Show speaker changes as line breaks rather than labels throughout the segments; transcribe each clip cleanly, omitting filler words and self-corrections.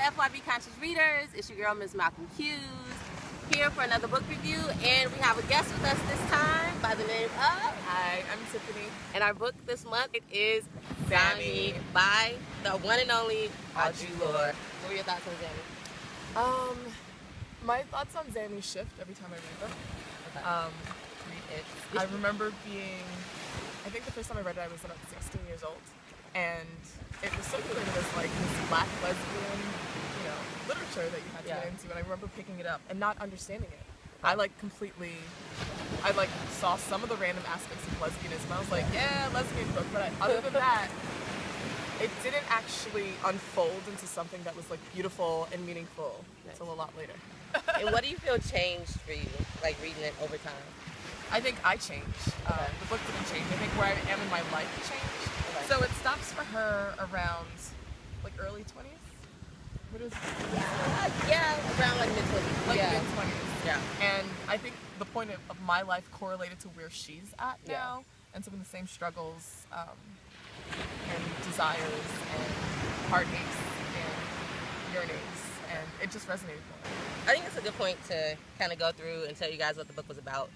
FYB Conscious Readers. It's your girl, MsMalcolmHughes, here for another book review. And we have a guest with us this time by the name of...
Hi, I'm Tiffany.
And our book this month it is Zami by the one and only Audre Lorde. What were your thoughts on Zami?
My thoughts on Zami shift every time I read them.
Okay.
I remember being, I think the first time I read it I was about 16 years old, and it was circulated as like this black lesbian, literature that you had to get into, and I remember picking it up and not understanding it. I saw some of the random aspects of lesbianism. I was like, yeah, lesbian book, but other than that, it didn't actually unfold into something that was like beautiful and meaningful until a lot later.
And what do you feel changed for you, like reading it over time?
I think I changed. The book didn't change. I think where I am in my life changed. Okay. So it stops for her around like early 20s. What is it?
Yeah, around like mid-20s.
Mid-20s. Yeah. And I think the point of my life correlated to where she's at now, and some of the same struggles and desires and heartaches and yearnings, and it just resonated more.
I think it's a good point to kind of go through and tell you guys what the book was about.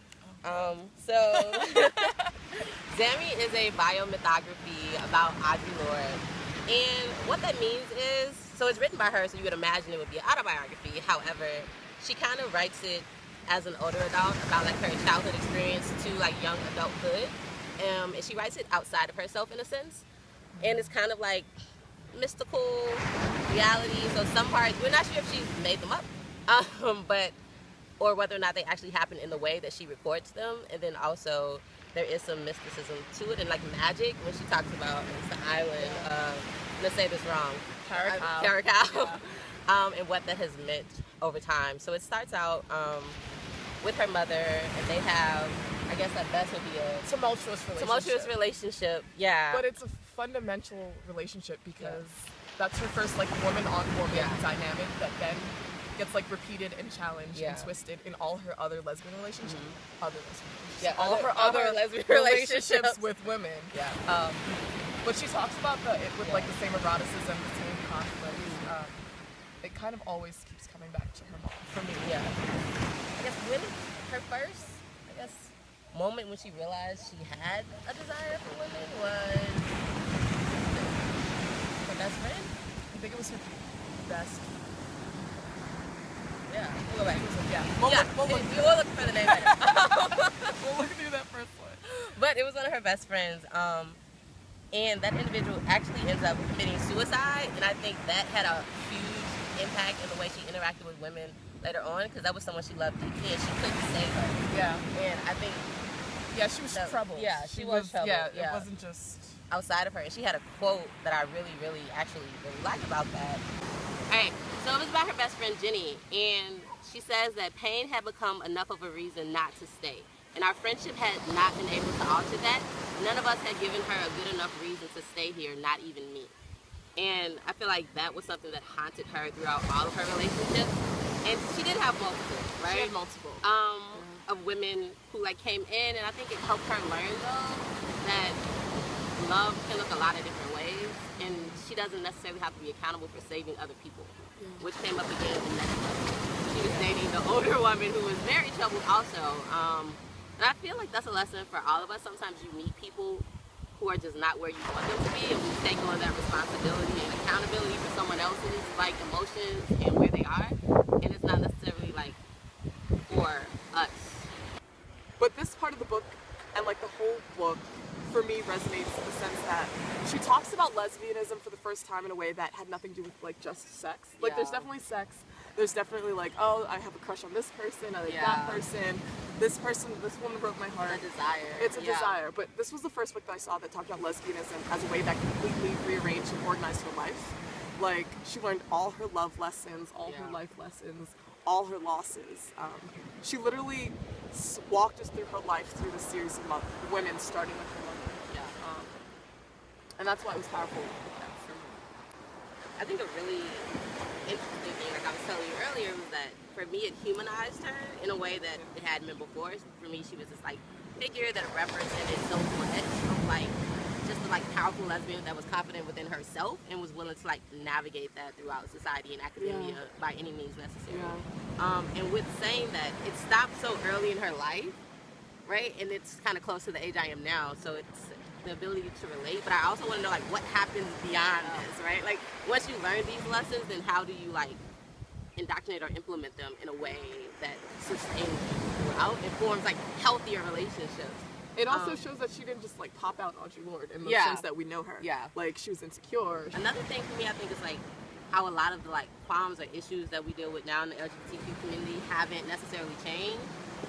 Zami is a biomythography about Audre Lorde, and what that means is, so it's written by her, so you would imagine it would be an autobiography. However, she kind of writes it as an older adult about like her childhood experience to like young adulthood, and she writes it outside of herself in a sense, and it's kind of like mystical reality. So some parts we're not sure if she made them up, or whether or not they actually happen in the way that she records them. And then also there is some mysticism to it and like magic when she talks about it's the island. Let's say this wrong. Caracal. And what that has meant over time. So it starts out with her mother, and they have, I guess that best would be a tumultuous relationship. Yeah.
But it's a fundamental relationship because that's her first like woman on woman dynamic that then gets like repeated and challenged and twisted in all her other lesbian relationships. All her other lesbian relationships with women. Yeah. But she talks about it with like the same eroticism, the same conflict. It kind of always keeps coming back to her mom for me.
Yeah. I guess her first moment when she realized she had a desire for women was her best friend.
I think it was her best.
Yeah, we'll go back.
We'll
look for the name later.
We'll look through that first one.
But it was one of her best friends, and that individual actually ends up committing suicide, and I think that had a huge impact in the way she interacted with women later on, because that was someone she loved deeply, and she couldn't save her.
Yeah.
And I think...
Yeah, she was troubled.
Yeah, she was troubled.
Yeah, it wasn't just...
outside of her, and she had a quote that I really liked about that. Alright, so it was about her best friend Jenny, and she says that pain had become enough of a reason not to stay, and our friendship had not been able to alter that. None of us had given her a good enough reason to stay here, not even me. And I feel like that was something that haunted her throughout all of her relationships, and she did have multiple, right?
She had multiple.
Of women who like came in, and I think it helped her learn though that love can look a lot of different ways, and she doesn't necessarily have to be accountable for saving other people, which came up again in the next one. She was dating the older woman who was very troubled also, and I feel like that's a lesson for all of us. Sometimes you meet people who are just not where you want them to be, and we take on that responsibility and accountability for someone else's like emotions and where they are, and it's not necessarily like for us.
But this part of the book, and like the whole book, for me resonates in the sense that she talks about lesbianism for the first time in a way that had nothing to do with like just sex. Like there's definitely sex, there's definitely like, oh, I have a crush on this person, I like that person, this woman broke my heart.
It's a desire.
It's a desire. But this was the first book that I saw that talked about lesbianism as a way that completely rearranged and organized her life. Like she learned all her love lessons, all her life lessons, all her losses. She literally walked us through her life through the series of women, starting with her mother. And that's why it was powerful for me.
I think a really interesting thing, like I was telling you earlier, was that for me it humanized her in a way that it hadn't been before. For me, she was this like figure that represented so much of like just the a like powerful lesbian that was confident within herself and was willing to like navigate that throughout society and academia by any means necessary. And with saying that, it stopped so early in her life, right? And it's kind of close to the age I am now, so it's the ability to relate. But I also want to know like what happens beyond this, right? Like once you learn these lessons, then how do you like indoctrinate or implement them in a way that sustains you throughout and forms like healthier relationships?
It also shows that she didn't just like pop out Audre Lorde in the sense that we know her. Like she was insecure.
Another thing for me, I think, is like how a lot of the like qualms or issues that we deal with now in the LGBTQ community haven't necessarily changed.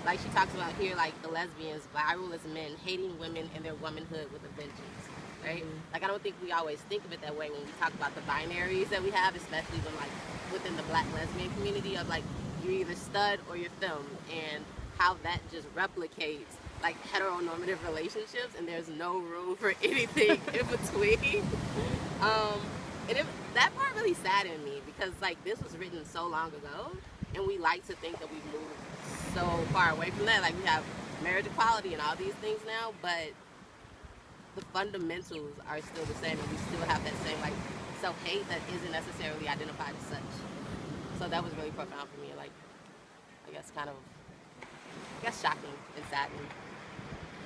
Like she talks about here, like the lesbians, viral as men, hating women and their womanhood with a vengeance, right? Like I don't think we always think of it that way when we talk about the binaries that we have, especially when like within the Black lesbian community of like you're either stud or you're femme, and how that just replicates like heteronormative relationships, and there's no room for anything in between. And that part really saddened me because like this was written so long ago, and we like to think that we've moved so far away from that. Like we have marriage equality and all these things now, but the fundamentals are still the same, and we still have that same like self-hate that isn't necessarily identified as such. So that was really profound for me, like I guess kind of shocking and saddening.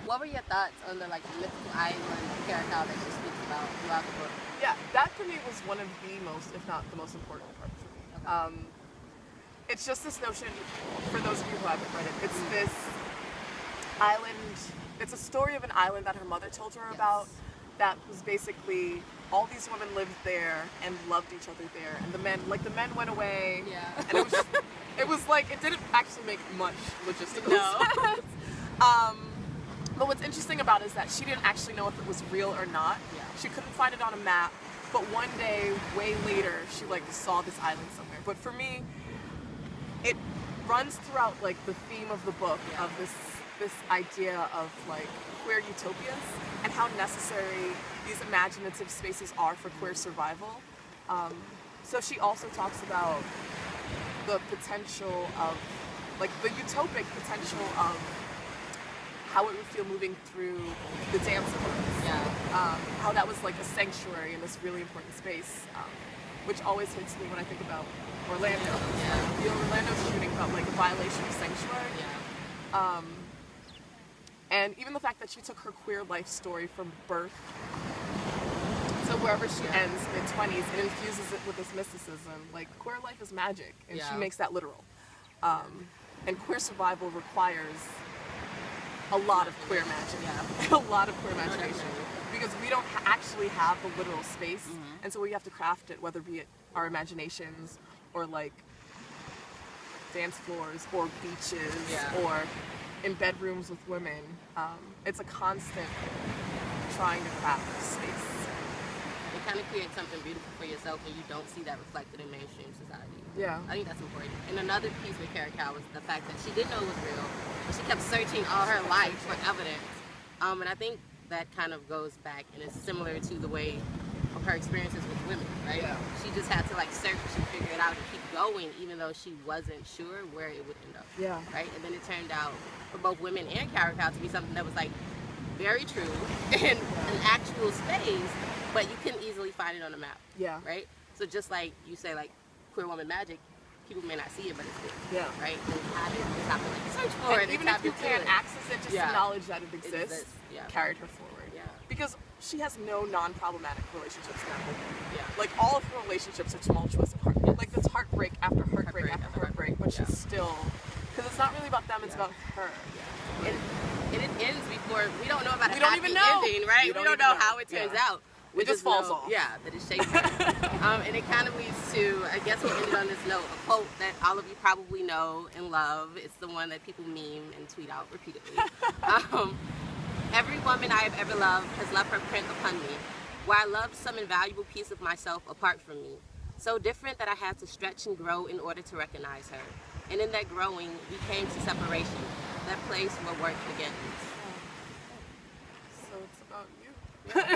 What were your thoughts on the like mythical island character that she speaks about throughout the book?
Yeah, that for me was one of the most, if not the most important part for me. Okay. It's just this notion, for those of you who haven't read it, it's this island, it's a story of an island that her mother told her about, that was basically, all these women lived there and loved each other there, and the men went away, and it was like, it didn't actually make much logistical sense. But what's interesting about it is that she didn't actually know if it was real or not. She couldn't find it on a map, but one day, way later, she like saw this island somewhere. But for me, it runs throughout like the theme of the book of this idea of like queer utopias and how necessary these imaginative spaces are for queer survival. So she also talks about the potential of, like the utopic potential of how it would feel moving through the dance rooms. How that was like a sanctuary in this really important space, which always hits me when I think about Orlando. The Orlando shooting felt like a violation of sanctuary. And even the fact that she took her queer life story from birth to wherever she ends, mid-20s, and infuses it with this mysticism. Like, queer life is magic, and she makes that literal. And queer survival requires a lot of queer magic, a lot of queer imagination, because we don't actually have the literal space, and so we have to craft it, whether be it our imaginations or like dance floors or beaches or in bedrooms with women. It's a constant trying to craft space.
It kind of creates something beautiful for yourself when you don't see that reflected in mainstream society. I think that's important. And another piece with Carrie Cow was the fact that she didn't know it was real, but she kept searching all her life for evidence. And I think that kind of goes back and is similar to the way of her experiences with women, right? She just had to like search and figure it out and keep going, even though she wasn't sure where it would end up. Right? And then it turned out for both women and Carrie Cow to be something that was like very true in an actual space, but you couldn't easily find it on a map. Right? So just like you say, like queer woman magic, people may not see it, but it's there. Right? And you have to like search for it.
Even if you can't access it, just the knowledge that it exists carried her forward. Because she has no non-problematic relationships now. Like all of her relationships are tumultuous. Like it's heartbreak after heartbreak after heartbreak, but she's still, because it's not really about them, it's about her.
And it ends before, we don't know about a happy ending, right? We don't know how it turns out.
It just falls off.
That it shapes her. And it kind of leads to, I guess we'll end it on this note, a quote that all of you probably know and love. It's the one that people meme and tweet out repeatedly. Every woman I have ever loved has left her print upon me, where I loved some invaluable piece of myself apart from me, so different that I had to stretch and grow in order to recognize her. And in that growing, we came to separation, that place where work begins.
So it's about you.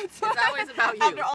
It's always about you.